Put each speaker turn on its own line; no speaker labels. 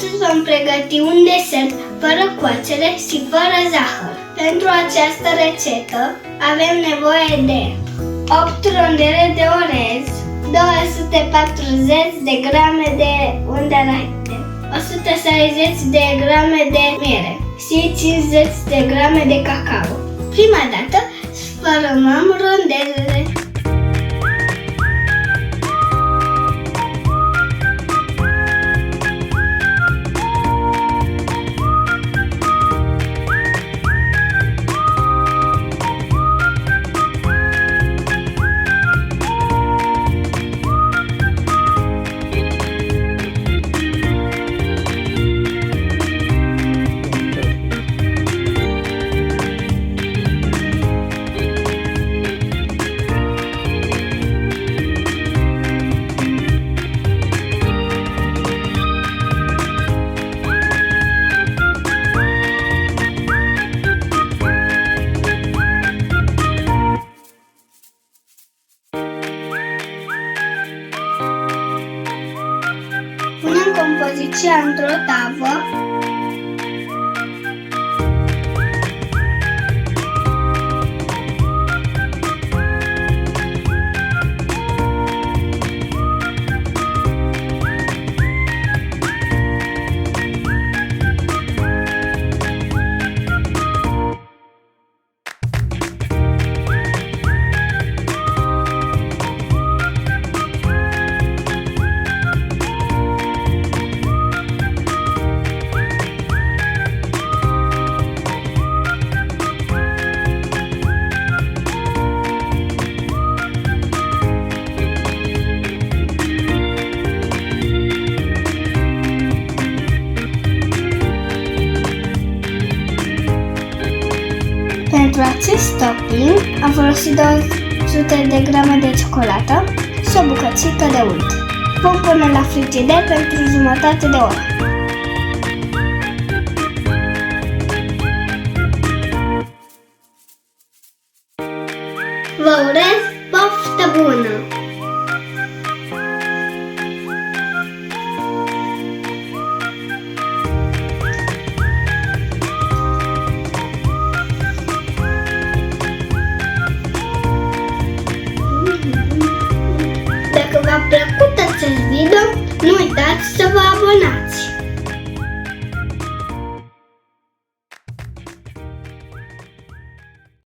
Astăzi vom pregăti un desert fără coacere și fără zahăr. Pentru această rețetă avem nevoie de 8 rondele de orez, 240 de grame de unde înainte, 160 de grame de miere și 50 de grame de cacao. Prima dată sfărâmăm rondelele. Punem compoziția într-o tavă. Pentru acest topping am folosit 200 de grame de ciocolată și o bucățică de unt. Vom pune la frigider pentru jumătate de oră. Vă urez poftă bună! Dacă v-a plăcut acest video, nu uitați să vă abonați!